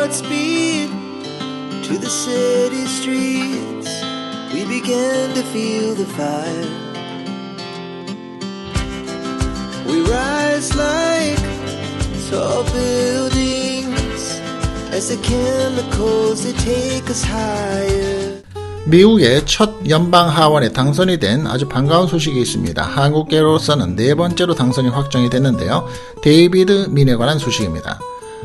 Godspeed to the city streets. We began to feel the fire. We rise like tall buildings as the chemicals they take us higher. 미국의 첫 연방 하원에 당선이 된 아주 반가운 소식이 있습니다. 한국계로서는 네 번째로 당선이 확정이 됐는데요. 데이비드 민에 관한 소식입니다.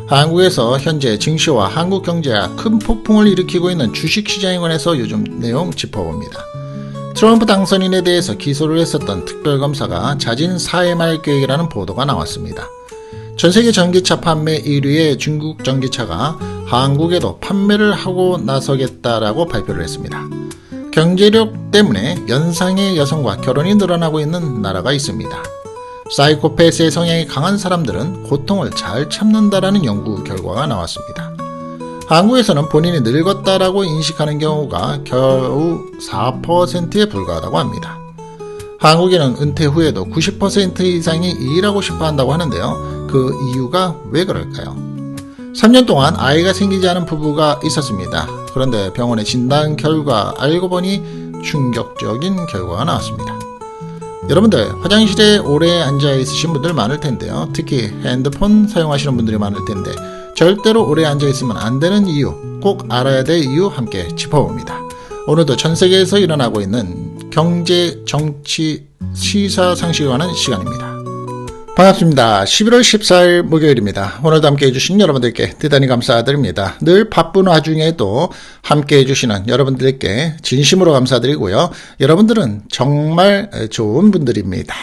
한국에서 현재 증시와 한국 경제가 큰 폭풍을 일으키고 있는 주식시장에 관해서 요즘 내용 짚어봅니다. 트럼프 당선인에 대해서 기소를 했었던 특별검사가 자진 사임할 계획이라는 보도가 나왔습니다. 전세계 전기차 판매 1위의 중국 전기차가 한국에도 판매를 하고 나서겠다라고 발표를 했습니다. 경제력 때문에 연상의 여성과 결혼이 늘어나고 있는 나라가 있습니다. 사이코패스의 성향이 강한 사람들은 고통을 잘 참는다라는 연구 결과가 나왔습니다. 한국에서는 본인이 늙었다라고 인식하는 경우가 겨우 4%에 불과하다고 합니다. 한국인은 은퇴 후에도 90% 이상이 일하고 싶어 한다고 하는데요. 그 이유가 왜 그럴까요? 3년 동안 아이가 생기지 않은 부부가 있었습니다. 그런데 병원의 진단 결과 알고 보니 충격적인 결과가 나왔습니다. 여러분들 화장실에 오래 앉아 있으신 분들 많을 텐데요. 특히 핸드폰 사용하시는 분들이 많을 텐데 절대로 오래 앉아 있으면 안 되는 이유, 꼭 알아야 될 이유 함께 짚어봅니다. 오늘도 전 세계에서 일어나고 있는 경제, 정치, 시사상식에 관한 시간입니다. 반갑습니다. 11월 14일 목요일입니다. 오늘도 함께 해주신 여러분들께 대단히 감사드립니다. 늘 바쁜 와중에도 함께 해주시는 여러분들께 진심으로 감사드리고요. 여러분들은 정말 좋은 분들입니다.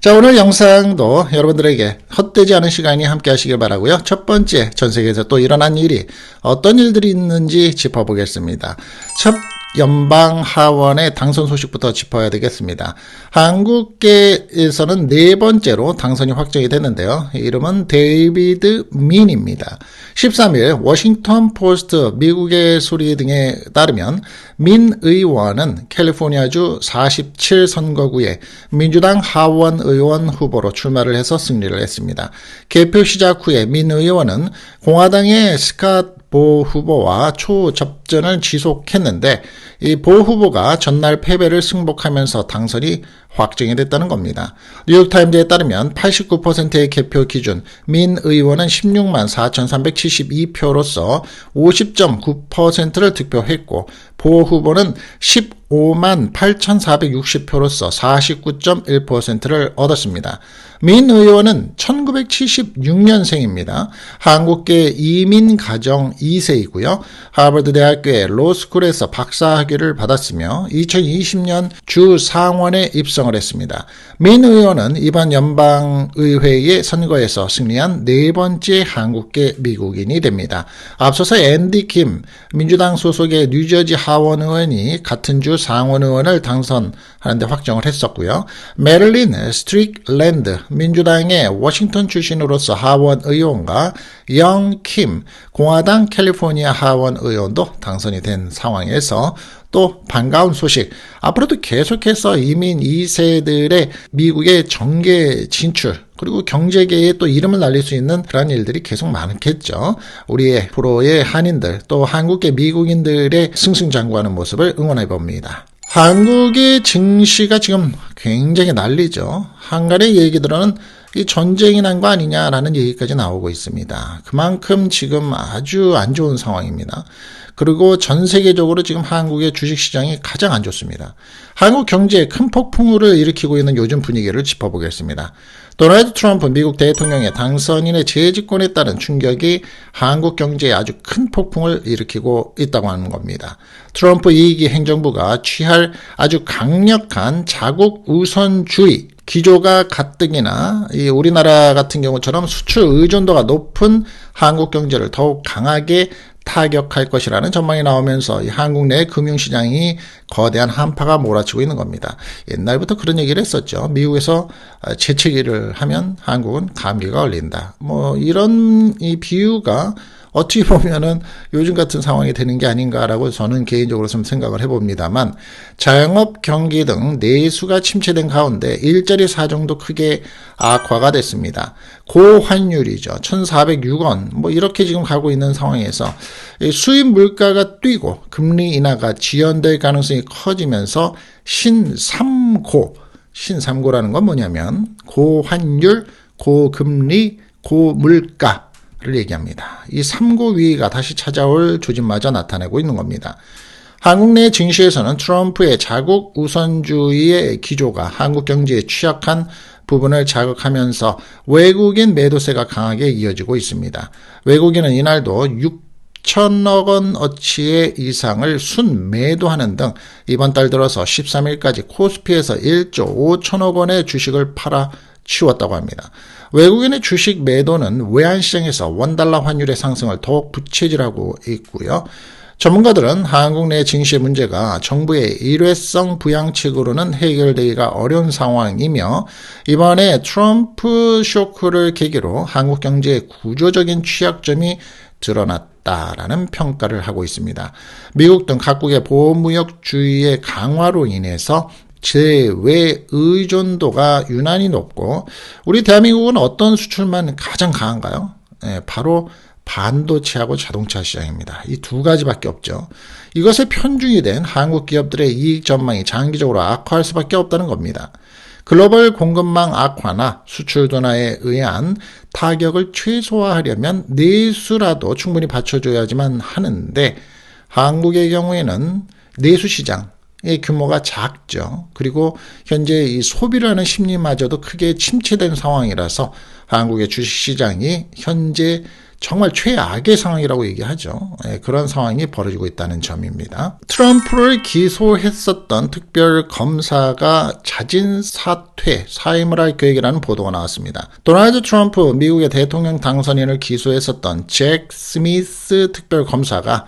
자, 오늘 영상도 여러분들에게 헛되지 않은 시간이 함께 하시길 바라고요. 첫 번째, 전 세계에서 또 일어난 일이 어떤 일들이 있는지 짚어보겠습니다. 첫 연방 하원의 당선 소식부터 짚어야 되겠습니다. 한국계에서는 네 번째로 당선이 확정이 됐는데요. 이름은 데이비드 민입니다. 13일 워싱턴 포스트 미국의 소리 등에 따르면 민 의원은 캘리포니아주 47선거구에 민주당 하원 의원 후보로 출마를 해서 승리를 했습니다. 개표 시작 후에 민 의원은 공화당의 스캇 보 후보와 초접전을 지속했는데 이 보 후보가 전날 패배를 승복하면서 당선이 확정이 됐다는 겁니다. 뉴욕타임즈에 따르면 89%의 개표 기준 민 의원은 16만 4,372표로서 50.9%를 득표했고 보 후보는 15만 8,460표로서 49.1%를 얻었습니다. 민 의원은 1976년생입니다. 한국계 이민 가정 2세이고요. 하버드 대학교의 로스쿨에서 박사학위를 받았으며 2020년 주 상원에 입성을 했습니다. 민 의원은 이번 연방의회의 선거에서 승리한 네 번째 한국계 미국인이 됩니다. 앞서서 앤디 킴 민주당 소속의 뉴저지 하원 의원이 같은 주 상원 의원을 당선하는데 확정을 했었고요. 메릴린 스트릭랜드 민주당의 워싱턴 출신으로서 하원 의원과 영 킴 공화당 캘리포니아 하원 의원도 당선이 된 상황에서 또 반가운 소식, 앞으로도 계속해서 이민 2세들의 미국의 정계 진출 그리고 경제계에 또 이름을 날릴 수 있는 그런 일들이 계속 많겠죠. 우리의 프로의 한인들 또 한국계 미국인들의 승승장구하는 모습을 응원해 봅니다. 한국의 증시가 지금 굉장히 난리죠. 한간의 얘기들은 이 전쟁이 난 거 아니냐라는 얘기까지 나오고 있습니다. 그만큼 지금 아주 안 좋은 상황입니다. 그리고 전 세계적으로 지금 한국의 주식시장이 가장 안 좋습니다. 한국 경제에 큰 폭풍우를 일으키고 있는 요즘 분위기를 짚어보겠습니다. 도널드 트럼프 미국 대통령의 당선인의 재집권에 따른 충격이 한국 경제에 아주 큰 폭풍을 일으키고 있다고 하는 겁니다. 트럼프 2기 행정부가 취할 아주 강력한 자국 우선주의 기조가 가뜩이나 우리나라 같은 경우처럼 수출 의존도가 높은 한국 경제를 더욱 강하게 타격할 것이라는 전망이 나오면서 이 한국 내 금융시장이 거대한 한파가 몰아치고 있는 겁니다. 옛날부터 그런 얘기를 했었죠. 미국에서 재채기를 하면 한국은 감기가 걸린다. 이런 이 비유가 어찌 보면은 요즘 같은 상황이 되는 게 아닌가라고 저는 개인적으로 좀 생각을 해봅니다만, 자영업 경기 등 내수가 침체된 가운데 일자리 사정도 크게 악화가 됐습니다. 고환율이죠. 1,406원 뭐 이렇게 지금 가고 있는 상황에서 수입 물가가 뛰고 금리 인하가 지연될 가능성이 커지면서 신삼고라는 건 뭐냐면 고환율, 고금리, 고물가를 얘기합니다. 이 삼고위기가 다시 찾아올 조짐마저 나타내고 있는 겁니다. 한국 내 증시에서는 트럼프의 자국 우선주의의 기조가 한국 경제에 취약한 부분을 자극하면서 외국인 매도세가 강하게 이어지고 있습니다. 외국인은 이날도 6천억 원어치의 이상을 순매도하는 등 이번 달 들어서 13일까지 코스피에서 1조 5천억 원의 주식을 팔아치웠다고 합니다. 외국인의 주식 매도는 외환시장에서 원달러 환율의 상승을 더욱 부채질하고 있고요. 전문가들은 한국 내 증시의 문제가 정부의 일회성 부양책으로는 해결되기가 어려운 상황이며 이번에 트럼프 쇼크를 계기로 한국 경제의 구조적인 취약점이 드러났다라는 평가를 하고 있습니다. 미국 등 각국의 보호무역주의의 강화로 인해서 제외 의존도가 유난히 높고 우리 대한민국은 어떤 수출만 가장 강한가요? 바로 반도체하고 자동차 시장입니다. 이 두 가지밖에 없죠. 이것에 편중이 된 한국 기업들의 이익 전망이 장기적으로 악화할 수밖에 없다는 겁니다. 글로벌 공급망 악화나 수출 둔화에 의한 타격을 최소화하려면 내수라도 충분히 받쳐줘야지만 하는데 한국의 경우에는 내수 시장의 규모가 작죠. 그리고 현재 이 소비를 하는 심리마저도 크게 침체된 상황이라서 한국의 주식시장이 현재 정말 최악의 상황이라고 얘기하죠. 그런 상황이 벌어지고 있다는 점입니다. 트럼프를 기소했었던 특별검사가 자진 사임을 할 계획이라는 보도가 나왔습니다. 도널드 트럼프 미국의 대통령 당선인을 기소했었던 잭 스미스 특별검사가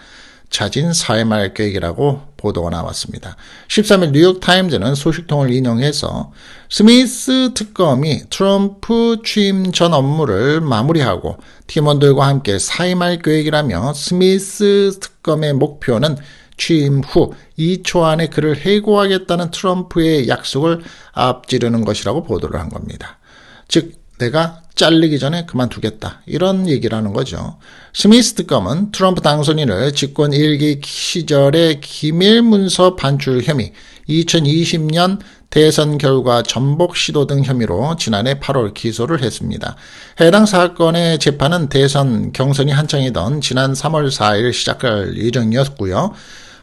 자진 사임할 계획이라고 보도가 나왔습니다. 13일 뉴욕타임즈는 소식통을 인용해서 스미스 특검이 트럼프 취임 전 업무를 마무리하고 팀원들과 함께 사임할 계획이라며 스미스 특검의 목표는 취임 후 2초 안에 그를 해고하겠다는 트럼프의 약속을 앞지르는 것이라고 보도를 한 겁니다. 즉 내가 잘리기 전에 그만두겠다 이런 얘기라는 거죠. 스미스 특검은 트럼프 당선인을 집권 1기 시절의 기밀문서 반출 혐의, 2020년 대선 결과 전복 시도 등 혐의로 지난해 8월 기소를 했습니다. 해당 사건의 재판은 대선 경선이 한창이던 지난 3월 4일 시작할 예정이었고요.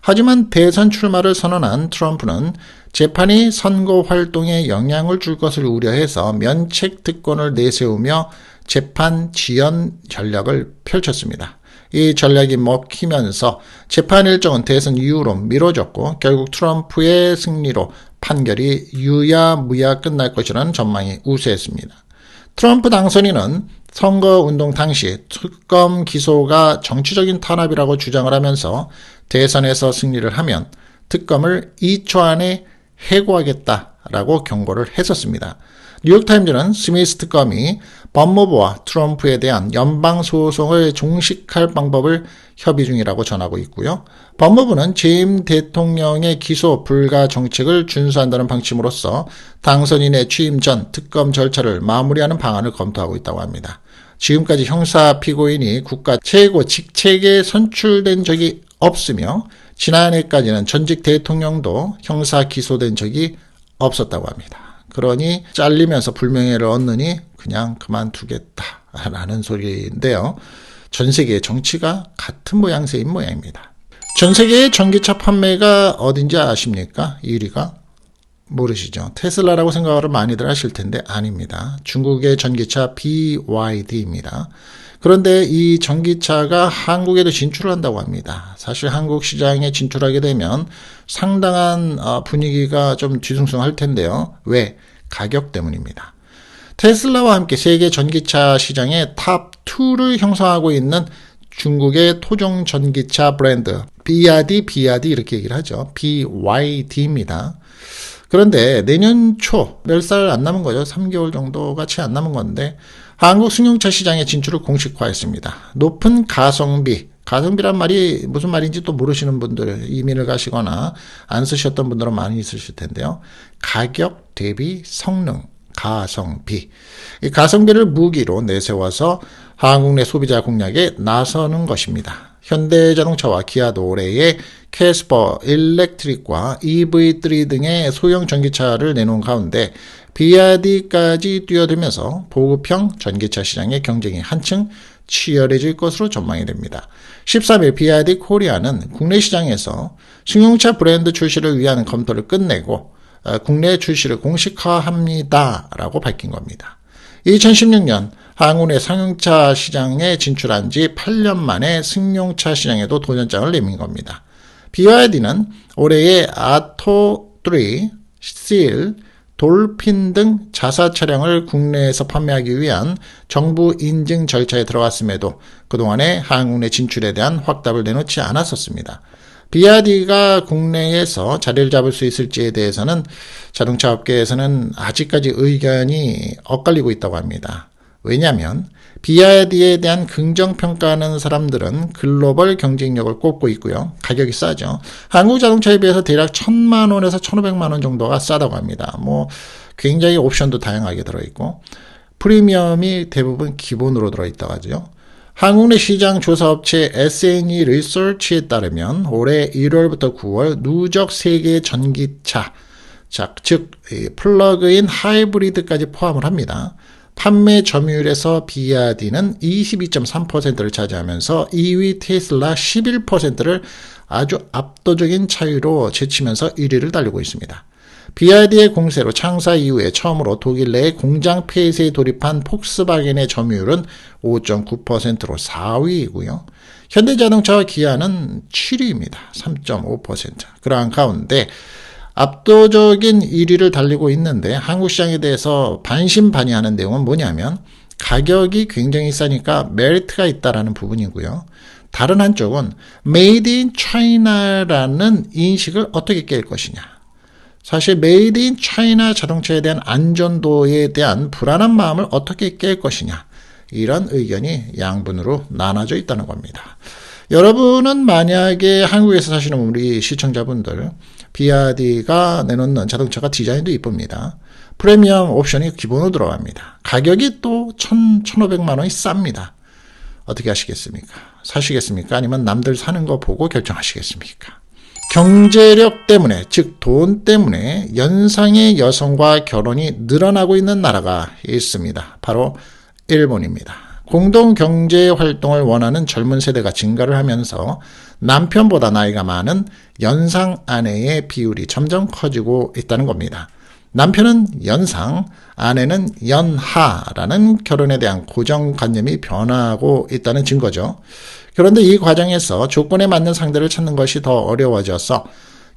하지만 대선 출마를 선언한 트럼프는 재판이 선거 활동에 영향을 줄 것을 우려해서 면책 특권을 내세우며 재판 지연 전략을 펼쳤습니다. 이 전략이 먹히면서 재판 일정은 대선 이후로 미뤄졌고 결국 트럼프의 승리로 판결이 유야무야 끝날 것이라는 전망이 우세했습니다. 트럼프 당선인은 선거운동 당시 특검 기소가 정치적인 탄압이라고 주장을 하면서 대선에서 승리를 하면 특검을 2초 안에 해고하겠다라고 경고를 했었습니다. 뉴욕타임즈는 스미스 특검이 법무부와 트럼프에 대한 연방소송을 종식할 방법을 협의 중이라고 전하고 있고요. 법무부는 재임 대통령의 기소 불가 정책을 준수한다는 방침으로써 당선인의 취임 전 특검 절차를 마무리하는 방안을 검토하고 있다고 합니다. 지금까지 형사 피고인이 국가 최고 직책에 선출된 적이 없으며 지난해까지는 전직 대통령도 형사 기소된 적이 없었다고 합니다. 그러니 잘리면서 불명예를 얻느니 그냥 그만두겠다라는 소리인데요. 전 세계의 정치가 같은 모양새인 모양입니다. 전 세계의 전기차 판매가 어딘지 아십니까? 1위가? 모르시죠? 테슬라라고 생각을 많이들 하실 텐데 아닙니다. 중국의 전기차 BYD입니다. 그런데 이 전기차가 한국에도 진출을 한다고 합니다. 사실 한국 시장에 진출하게 되면 상당한 분위기가 좀 뒤숭숭할 텐데요. 왜? 가격 때문입니다. 테슬라와 함께 세계 전기차 시장의 탑2를 형성하고 있는 중국의 토종 전기차 브랜드 비야디 이렇게 얘기를 하죠. BYD입니다. 그런데 내년 초 몇 살 안 남은 거죠. 3개월 정도가 채 안 남은 건데 한국 승용차 시장의 진출을 공식화했습니다. 높은 가성비란 말이 무슨 말인지 또 모르시는 분들, 이민을 가시거나 안 쓰셨던 분들은 많이 있으실 텐데요. 가격 대비 성능, 가성비. 이 가성비를 무기로 내세워서 한국 내 소비자 공략에 나서는 것입니다. 현대자동차와 기아도 올해에 캐스퍼 일렉트릭과 EV3 등의 소형 전기차를 내놓은 가운데 BYD까지 뛰어들면서 보급형 전기차 시장의 경쟁이 한층 치열해질 것으로 전망이 됩니다. 13일 BYD 코리아는 국내 시장에서 승용차 브랜드 출시를 위한 검토를 끝내고 국내 출시를 공식화합니다 라고 밝힌 겁니다. 2016년 한국 내 상용차 시장에 진출한 지 8년 만에 승용차 시장에도 도전장을 내민 겁니다. BYD는 올해의 아토3, 실, 돌핀 등 자사 차량을 국내에서 판매하기 위한 정부 인증 절차에 들어갔음에도 그동안에 한국 내 진출에 대한 확답을 내놓지 않았었습니다. BYD가 국내에서 자리를 잡을 수 있을지에 대해서는 자동차 업계에서는 아직까지 의견이 엇갈리고 있다고 합니다. 왜냐하면 BYD에 대한 긍정평가하는 사람들은 글로벌 경쟁력을 꼽고 있고요. 가격이 싸죠. 한국 자동차에 비해서 대략 1,000만 원에서 1,500만 원 정도가 싸다고 합니다. 굉장히 옵션도 다양하게 들어있고 프리미엄이 대부분 기본으로 들어있다고 하죠. 한국 내 시장 조사업체 S&E 리서치에 따르면 올해 1월부터 9월 누적 세계 전기차, 즉 플러그인 하이브리드까지 포함을 합니다. 판매 점유율에서 BYD는 22.3%를 차지하면서 2위 테슬라 11%를 아주 압도적인 차이로 제치면서 1위를 달리고 있습니다. BYD의 공세로 창사 이후에 처음으로 독일 내에 공장 폐쇄에 돌입한 폭스바겐의 점유율은 5.9%로 4위이고요. 현대자동차와 기아는 7위입니다. 3.5%. 그러한 가운데 압도적인 1위를 달리고 있는데 한국 시장에 대해서 반신반의하는 내용은 뭐냐면 가격이 굉장히 싸니까 메리트가 있다라는 부분이고요. 다른 한쪽은 Made in China라는 인식을 어떻게 깰 것이냐. 사실 Made in China 자동차에 대한 안전도에 대한 불안한 마음을 어떻게 깰 것이냐. 이런 의견이 양분으로 나눠져 있다는 겁니다. 여러분은 만약에 한국에서 사시는 우리 시청자분들 BYD가 내놓는 자동차가 디자인도 이쁩니다. 프리미엄 옵션이 기본으로 들어갑니다. 가격이 또 1,500만 원이 쌉니다. 어떻게 하시겠습니까? 사시겠습니까? 아니면 남들 사는 거 보고 결정하시겠습니까? 경제력 때문에, 즉 돈 때문에 연상의 여성과 결혼이 늘어나고 있는 나라가 있습니다. 바로 일본입니다. 공동 경제 활동을 원하는 젊은 세대가 증가를 하면서 남편보다 나이가 많은 연상 아내의 비율이 점점 커지고 있다는 겁니다. 남편은 연상, 아내는 연하라는 결혼에 대한 고정관념이 변화하고 있다는 증거죠. 그런데 이 과정에서 조건에 맞는 상대를 찾는 것이 더 어려워져서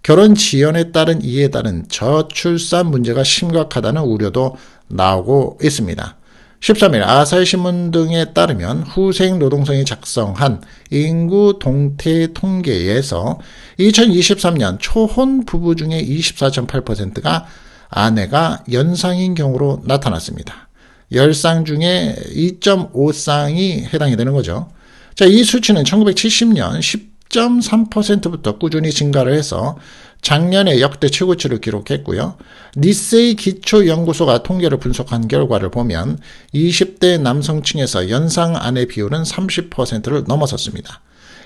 결혼 지연에 따른 이에 따른 저출산 문제가 심각하다는 우려도 나오고 있습니다. 13일 아사히신문 등에 따르면 후생 노동성이 작성한 인구 동태 통계에서 2023년 초혼 부부 중에 24.8%가 아내가 연상인 경우로 나타났습니다. 10쌍 중에 2.5쌍이 해당이 되는 거죠. 자, 이 수치는 1970년 10.3%부터 꾸준히 증가를 해서 작년에 역대 최고치를 기록했고요. 니세이 기초연구소가 통계를 분석한 결과를 보면 20대 남성층에서 연상 아내 비율은 30%를 넘어섰습니다.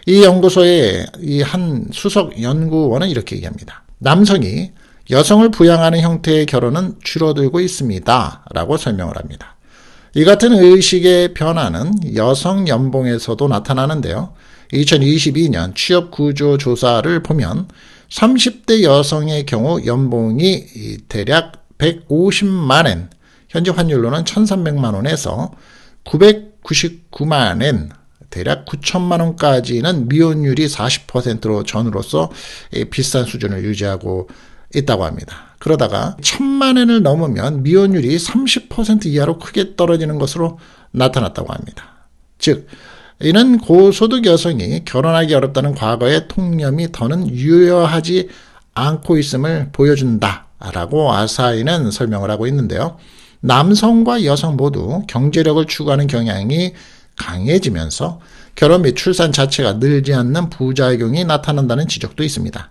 이 연구소의 이 한 수석 연구원은 이렇게 얘기합니다. 남성이 여성을 부양하는 형태의 결혼은 줄어들고 있습니다. 라고 설명을 합니다. 이 같은 의식의 변화는 여성 연봉에서도 나타나는데요. 2022년 취업 구조 조사를 보면 30대 여성의 경우 연봉이 대략 150만 엔, 현재 환율로는 1,300만 원에서 999만 엔, 대략 9천만 원까지는 미혼율이 40%로 전으로서 비싼 수준을 유지하고 있다고 합니다. 그러다가 1,000만 엔을 넘으면 미혼율이 30% 이하로 크게 떨어지는 것으로 나타났다고 합니다. 즉, 이는 고소득 여성이 결혼하기 어렵다는 과거의 통념이 더는 유효하지 않고 있음을 보여준다라고 아사히는 설명을 하고 있는데요. 남성과 여성 모두 경제력을 추구하는 경향이 강해지면서 결혼 및 출산 자체가 늘지 않는 부작용이 나타난다는 지적도 있습니다.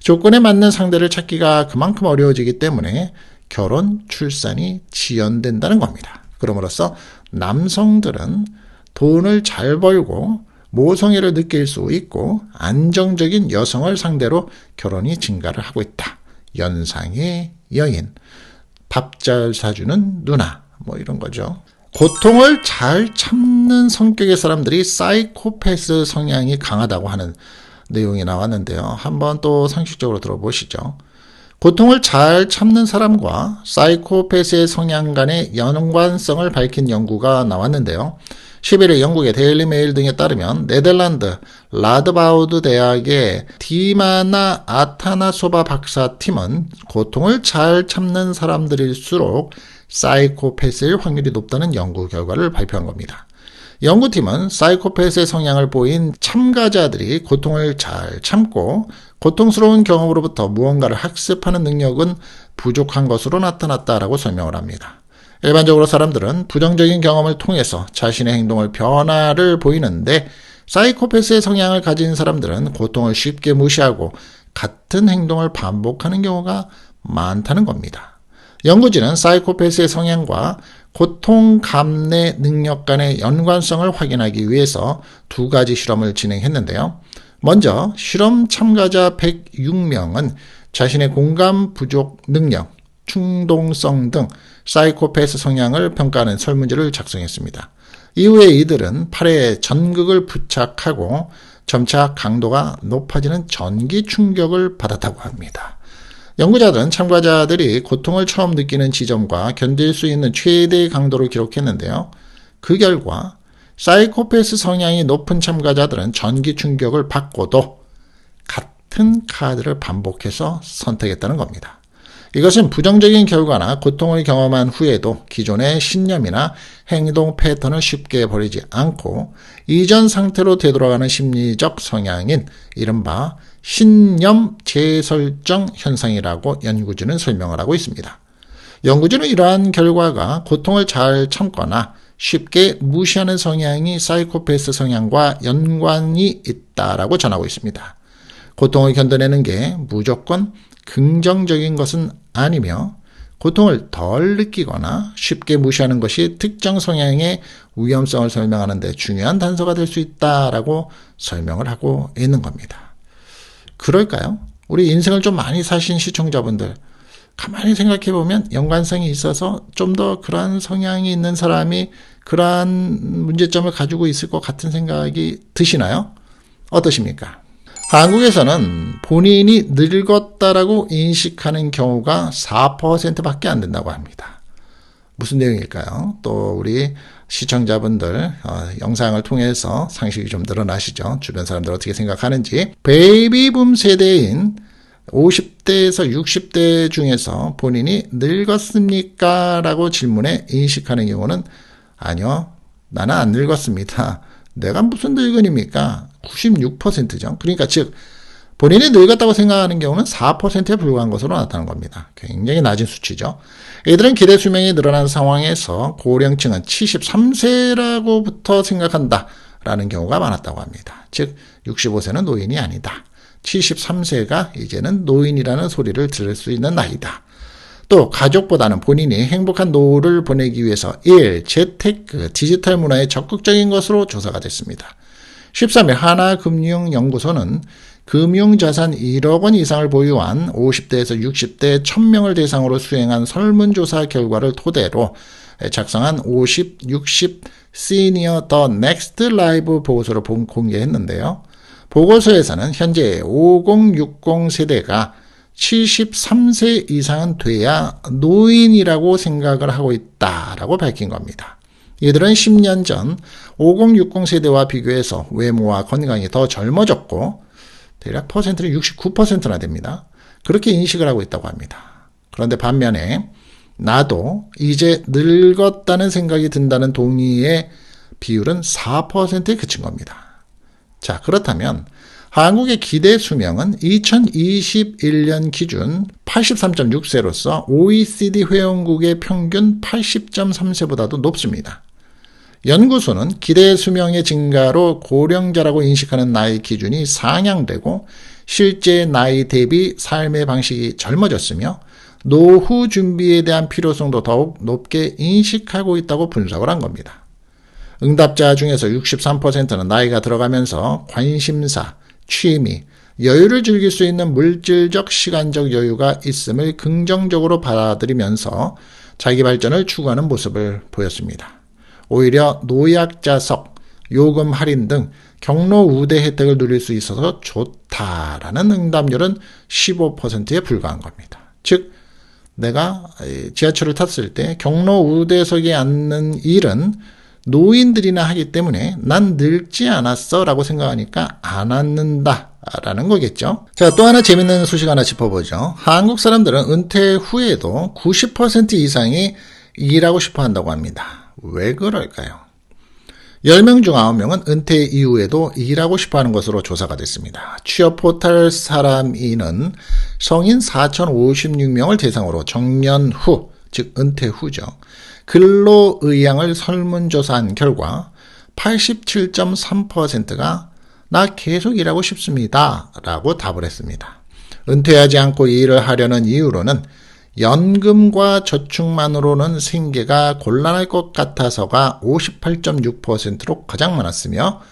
조건에 맞는 상대를 찾기가 그만큼 어려워지기 때문에 결혼, 출산이 지연된다는 겁니다. 그러므로써 남성들은 돈을 잘 벌고 모성애를 느낄 수 있고 안정적인 여성을 상대로 결혼이 증가를 하고 있다. 연상의 여인, 밥 잘 사주는 누나, 이런 거죠. 고통을 잘 참는 성격의 사람들이 사이코패스 성향이 강하다고 하는 내용이 나왔는데요. 한번 또 상식적으로 들어보시죠. 고통을 잘 참는 사람과 사이코패스의 성향 간의 연관성을 밝힌 연구가 나왔는데요. 11일 영국의 데일리 메일 등에 따르면 네덜란드 라드바우드 대학의 디마나 아타나소바 박사팀은 고통을 잘 참는 사람들일수록 사이코패스일 확률이 높다는 연구 결과를 발표한 겁니다. 연구팀은 사이코패스의 성향을 보인 참가자들이 고통을 잘 참고 고통스러운 경험으로부터 무언가를 학습하는 능력은 부족한 것으로 나타났다라고 설명을 합니다. 일반적으로 사람들은 부정적인 경험을 통해서 자신의 행동을 변화를 보이는데 사이코패스의 성향을 가진 사람들은 고통을 쉽게 무시하고 같은 행동을 반복하는 경우가 많다는 겁니다. 연구진은 사이코패스의 성향과 고통 감내 능력 간의 연관성을 확인하기 위해서 두 가지 실험을 진행했는데요. 먼저 실험 참가자 106명은 자신의 공감 부족 능력, 충동성 등 사이코패스 성향을 평가하는 설문지를 작성했습니다. 이후에 이들은 팔에 전극을 부착하고 점차 강도가 높아지는 전기 충격을 받았다고 합니다. 연구자들은 참가자들이 고통을 처음 느끼는 지점과 견딜 수 있는 최대의 강도를 기록했는데요. 그 결과 사이코패스 성향이 높은 참가자들은 전기 충격을 받고도 같은 카드를 반복해서 선택했다는 겁니다. 이것은 부정적인 결과나 고통을 경험한 후에도 기존의 신념이나 행동 패턴을 쉽게 버리지 않고 이전 상태로 되돌아가는 심리적 성향인 이른바 신념 재설정 현상이라고 연구진은 설명을 하고 있습니다. 연구진은 이러한 결과가 고통을 잘 참거나 쉽게 무시하는 성향이 사이코패스 성향과 연관이 있다라고 전하고 있습니다. 고통을 견뎌내는 게 무조건 긍정적인 것은 아니며 고통을 덜 느끼거나 쉽게 무시하는 것이 특정 성향의 위험성을 설명하는 데 중요한 단서가 될 수 있다라고 설명을 하고 있는 겁니다. 그럴까요? 우리 인생을 좀 많이 사신 시청자분들 가만히 생각해 보면 연관성이 있어서 좀 더 그러한 성향이 있는 사람이 그러한 문제점을 가지고 있을 것 같은 생각이 드시나요? 어떠십니까? 한국에서는 본인이 늙었다라고 인식하는 경우가 4%밖에 안 된다고 합니다. 무슨 내용일까요? 또 우리 시청자분들 영상을 통해서 상식이 좀 늘어나시죠. 주변 사람들 어떻게 생각하는지. 베이비붐 세대인 50대에서 60대 중에서 본인이 늙었습니까? 라고 질문에 인식하는 경우는 아니요, 나는 안 늙었습니다. 내가 무슨 늙은입니까? 96%죠. 그러니까 즉 본인이 늙었다고 생각하는 경우는 4%에 불과한 것으로 나타난 겁니다. 굉장히 낮은 수치죠. 이들은 기대 수명이 늘어난 상황에서 고령층은 73세라고부터 생각한다라는 경우가 많았다고 합니다. 즉 65세는 노인이 아니다. 73세가 이제는 노인이라는 소리를 들을 수 있는 나이다. 또 가족보다는 본인이 행복한 노후를 보내기 위해서 재테크, 디지털 문화에 적극적인 것으로 조사가 됐습니다. 13일 하나금융연구소는 금융자산 1억 원 이상을 보유한 50대에서 60대 1000명을 대상으로 수행한 설문조사 결과를 토대로 작성한 50, 60 시니어 더 넥스트 라이브 보고서를 공개했는데요. 보고서에서는 현재 5060 세대가 73세 이상은 돼야 노인이라고 생각을 하고 있다라고 밝힌 겁니다. 이들은 10년 전 5060 세대와 비교해서 외모와 건강이 더 젊어졌고 대략 퍼센트는 69%나 됩니다. 그렇게 인식을 하고 있다고 합니다. 그런데 반면에 나도 이제 늙었다는 생각이 든다는 동의의 비율은 4%에 그친 겁니다. 자, 그렇다면 한국의 기대 수명은 2021년 기준 83.6세로서 OECD 회원국의 평균 80.3세보다도 높습니다. 연구소는 기대 수명의 증가로 고령자라고 인식하는 나이 기준이 상향되고 실제 나이 대비 삶의 방식이 젊어졌으며 노후 준비에 대한 필요성도 더욱 높게 인식하고 있다고 분석을 한 겁니다. 응답자 중에서 63%는 나이가 들어가면서 관심사, 취미, 여유를 즐길 수 있는 물질적, 시간적 여유가 있음을 긍정적으로 받아들이면서 자기 발전을 추구하는 모습을 보였습니다. 오히려 노약자석, 요금 할인 등 경로 우대 혜택을 누릴 수 있어서 좋다라는 응답률은 15%에 불과한 겁니다. 즉, 내가 지하철을 tas을 때 경로 우대석에 앉는 일은 노인들이나 하기 때문에 난 늙지 않았어 라고 생각하니까 안 앉는다 라는 거겠죠. 자, 또 하나 재밌는 소식 하나 짚어보죠. 한국 사람들은 은퇴 후에도 90% 이상이 일하고 싶어 한다고 합니다. 왜 그럴까요? 10명 중 9명은 은퇴 이후에도 일하고 싶어하는 것으로 조사가 됐습니다. 취업 포털 사람인은 성인 4,056명을 대상으로 정년 후, 즉 은퇴 후죠. 근로 의향을 설문조사한 결과 87.3%가 나 계속 일하고 싶습니다 라고 답을 했습니다. 은퇴하지 않고 일을 하려는 이유로는 연금과 저축만으로는 생계가 곤란할 것 같아서가 58.6%로 가장 많았으며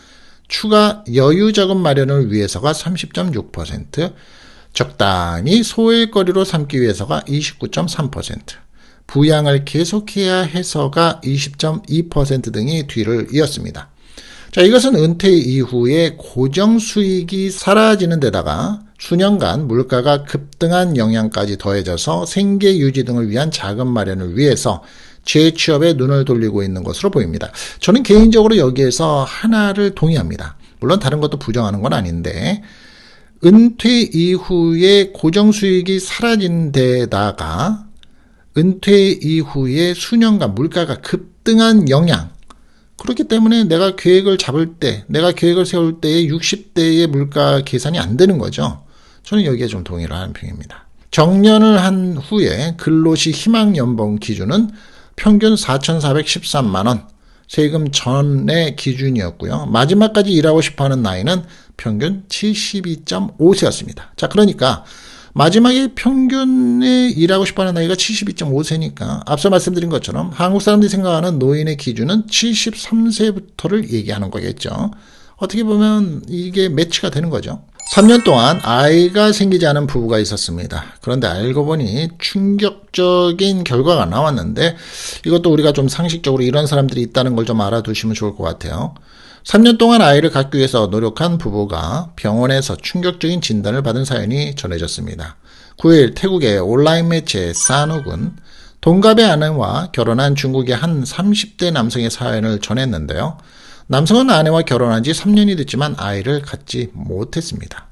추가 여유자금 마련을 위해서가 30.6%, 적당히 소일거리로 삼기 위해서가 29.3%, 부양을 계속해야 해서가 20.2% 등이 뒤를 이었습니다. 자, 이것은 은퇴 이후에 고정수익이 사라지는 데다가 수년간 물가가 급등한 영향까지 더해져서 생계 유지 등을 위한 자금 마련을 위해서 재취업에 눈을 돌리고 있는 것으로 보입니다. 저는 개인적으로 여기에서 하나를 동의합니다. 물론 다른 것도 부정하는 건 아닌데 은퇴 이후에 고정수익이 사라진 데다가 은퇴 이후에 수년간 물가가 급등한 영향, 그렇기 때문에 내가 계획을 잡을 때, 내가 계획을 세울 때에 60대의 물가 계산이 안 되는 거죠. 저는 여기에 좀 동의를 하는 편입니다. 정년을 한 후에 근로시 희망연봉 기준은 평균 4,413만 원, 세금 전의 기준이었고요. 마지막까지 일하고 싶어하는 나이는 평균 72.5세였습니다. 자, 그러니까 마지막에 평균에 일하고 싶어하는 나이가 72.5세니까 앞서 말씀드린 것처럼 한국 사람들이 생각하는 노인의 기준은 73세부터를 얘기하는 거겠죠. 어떻게 보면 이게 매치가 되는 거죠. 3년 동안 아이가 생기지 않은 부부가 있었습니다. 그런데 알고 보니 충격적인 결과가 나왔는데 이것도 우리가 좀 상식적으로 이런 사람들이 있다는 걸 좀 알아두시면 좋을 것 같아요. 3년 동안 아이를 갖기 위해서 노력한 부부가 병원에서 충격적인 진단을 받은 사연이 전해졌습니다. 9일 태국의 온라인 매체 사누군 동갑의 아내와 결혼한 중국의 한 30대 남성의 사연을 전했는데요. 남성은 아내와 결혼한 지 3년이 됐지만 아이를 갖지 못했습니다.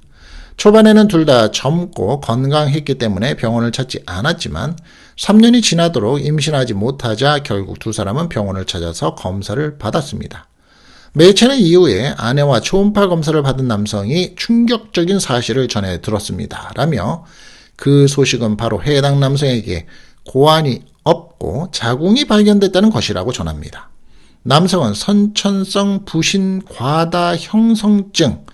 초반에는 둘 다 젊고 건강했기 때문에 병원을 찾지 않았지만 3년이 지나도록 임신하지 못하자 결국 두 사람은 병원을 찾아서 검사를 받았습니다. 매체는 이후에 아내와 초음파 검사를 받은 남성이 충격적인 사실을 전해 들었습니다. 라며 그 소식은 바로 해당 남성에게 고환이 없고 자궁이 발견됐다는 것이라고 전합니다. 남성은 선천성 부신 과다 형성증,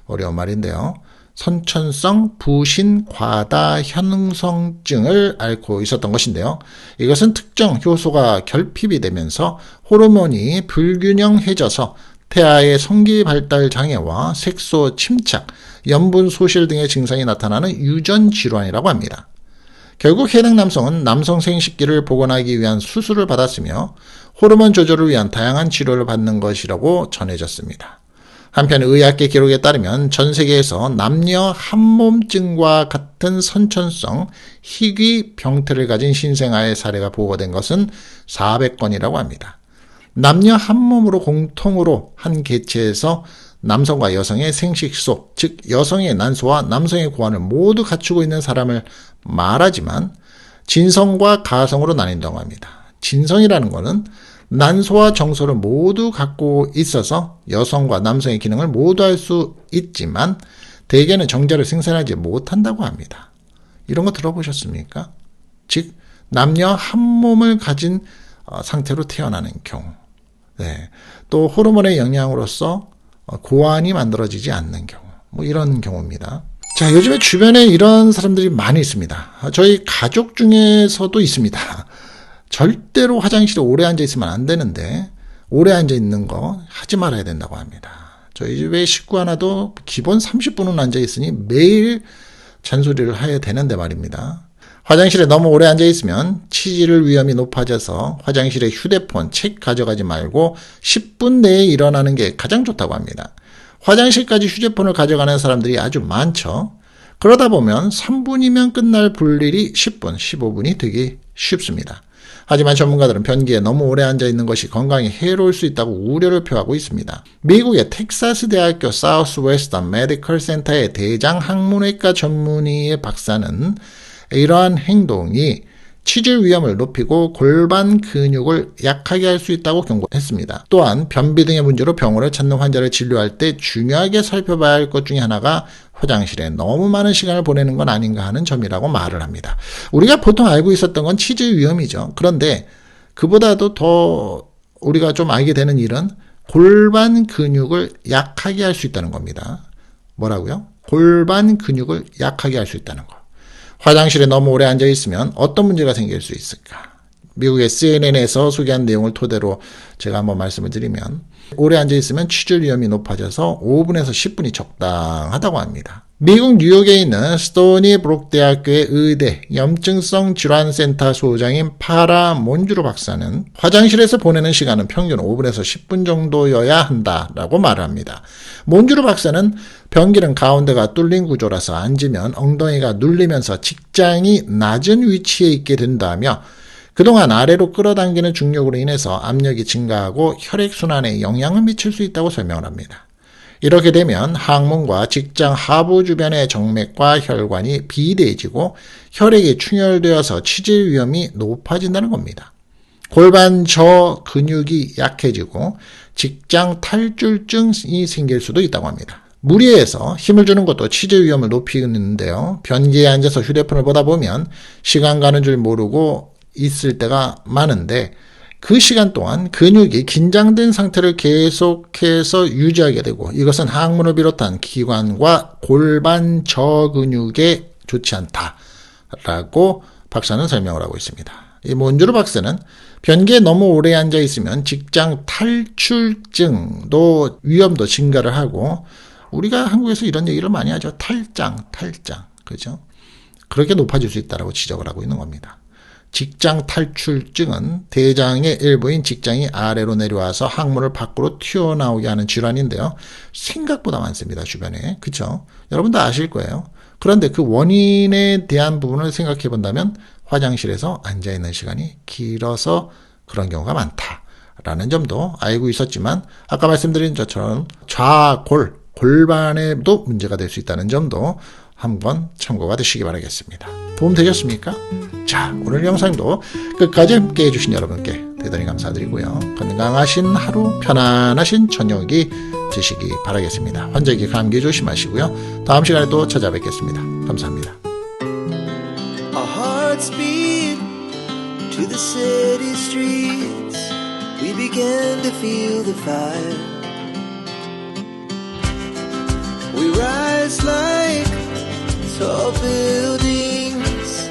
어려운 말인데요. 선천성 부신 과다 형성증을 앓고 있었던 것인데요. 이것은 특정 효소가 결핍이 되면서 호르몬이 불균형해져서 태아의 성기 발달 장애와 색소 침착, 염분 소실 등의 증상이 나타나는 유전 질환이라고 합니다. 결국 해당 남성은 남성 생식기를 복원하기 위한 수술을 받았으며 호르몬 조절을 위한 다양한 치료를 받는 것이라고 전해졌습니다. 한편 의학계 기록에 따르면 전 세계에서 남녀 한몸증과 같은 선천성 희귀 병태를 가진 신생아의 사례가 보고된 것은 400건이라고 합니다. 남녀 한몸으로 공통으로 한 개체에서 남성과 여성의 생식소, 즉 여성의 난소와 남성의 고환을 모두 갖추고 있는 사람을 말하지만 진성과 가성으로 나뉜다고 합니다. 진성이라는 것은 난소와 정소를 모두 갖고 있어서 여성과 남성의 기능을 모두 할 수 있지만 대개는 정자를 생산하지 못한다고 합니다. 이런 거 들어보셨습니까? 즉 남녀 한 몸을 가진 상태로 태어나는 경우, 네. 또 호르몬의 영향으로서 고환이 만들어지지 않는 경우, 뭐 이런 경우입니다. 자, 요즘에 주변에 이런 사람들이 많이 있습니다. 저희 가족 중에서도 있습니다. 절대로 화장실에 오래 앉아 있으면 안 되는데 오래 앉아 있는 거 하지 말아야 된다고 합니다. 저희 집에 식구 하나도 기본 30분은 앉아 있으니 매일 잔소리를 해야 되는데 말입니다. 화장실에 너무 오래 앉아 있으면 치질 위험이 높아져서 화장실에 휴대폰, 책 가져가지 말고 10분 내에 일어나는 게 가장 좋다고 합니다. 화장실까지 휴대폰을 가져가는 사람들이 아주 많죠. 그러다 보면 3분이면 끝날 볼일이 10분, 15분이 되기 쉽습니다. 하지만 전문가들은 변기에 너무 오래 앉아 있는 것이 건강에 해로울 수 있다고 우려를 표하고 있습니다. 미국의 텍사스 대학교 사우스웨스턴 메디컬 센터의 대장 항문외과 전문의의 박사는 이러한 행동이 치질 위험을 높이고 골반 근육을 약하게 할 수 있다고 경고했습니다. 또한 변비 등의 문제로 병원을 찾는 환자를 진료할 때 중요하게 살펴봐야 할 것 중에 하나가 화장실에 너무 많은 시간을 보내는 건 아닌가 하는 점이라고 말을 합니다. 우리가 보통 알고 있었던 건 치질 위험이죠. 그런데 그보다도 더 우리가 좀 알게 되는 일은 골반 근육을 약하게 할 수 있다는 겁니다. 뭐라고요? 골반 근육을 약하게 할 수 있다는 거. 화장실에 너무 오래 앉아 있으면 어떤 문제가 생길 수 있을까? 미국의 CNN에서 소개한 내용을 토대로 제가 한번 말씀을 드리면 오래 앉아 있으면 치질 위험이 높아져서 5분에서 10분이 적당하다고 합니다. 미국 뉴욕에 있는 스토니 브룩 대학교의 의대 염증성 질환센터 소장인 파라 몬주로 박사는 화장실에서 보내는 시간은 평균 5분에서 10분 정도여야 한다라고 말을 합니다. 몬주로 박사는 변기는 가운데가 뚫린 구조라서 앉으면 엉덩이가 눌리면서 직장이 낮은 위치에 있게 된다며 그동안 아래로 끌어당기는 중력으로 인해서 압력이 증가하고 혈액순환에 영향을 미칠 수 있다고 설명을 합니다. 이렇게 되면 항문과 직장 하부 주변의 정맥과 혈관이 비대해지고 혈액이 충혈되어서 치질 위험이 높아진다는 겁니다. 골반 저 근육이 약해지고 직장 탈출증이 생길 수도 있다고 합니다. 무리해서 힘을 주는 것도 치질 위험을 높이는데요. 변기에 앉아서 휴대폰을 보다 보면 시간 가는 줄 모르고 있을 때가 많은데 그 시간 동안 근육이 긴장된 상태를 계속해서 유지하게 되고 이것은 항문을 비롯한 기관과 골반 저근육에 좋지 않다라고 박사는 설명을 하고 있습니다. 이 몬주로 박사는 변기에 너무 오래 앉아 있으면 직장 탈출증도 위험도 증가를 하고 우리가 한국에서 이런 얘기를 많이 하죠. 탈장. 그죠? 그렇게 높아질 수 있다고 지적을 하고 있는 겁니다. 직장 탈출증은 대장의 일부인 직장이 아래로 내려와서 항문을 밖으로 튀어나오게 하는 질환인데요. 생각보다 많습니다. 주변에. 그렇죠? 여러분도 아실 거예요. 그런데 그 원인에 대한 부분을 생각해 본다면 화장실에서 앉아있는 시간이 길어서 그런 경우가 많다라는 점도 알고 있었지만 아까 말씀드린 것처럼 골반에도 문제가 될 수 있다는 점도 한번 참고가 되시기 바라겠습니다. 도움 되셨습니까? 자, 오늘 영상도 끝까지 함께 해주신 여러분께 대단히 감사드리고요. 건강하신 하루, 편안하신 저녁이 되시기 바라겠습니다. 환절기 감기 조심하시고요. 다음 시간에 또 찾아뵙겠습니다. 감사합니다. Our hearts beat to the city streets. We began to feel the fire. We rise like tall buildings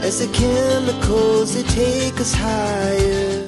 as the chemicals, they take us higher.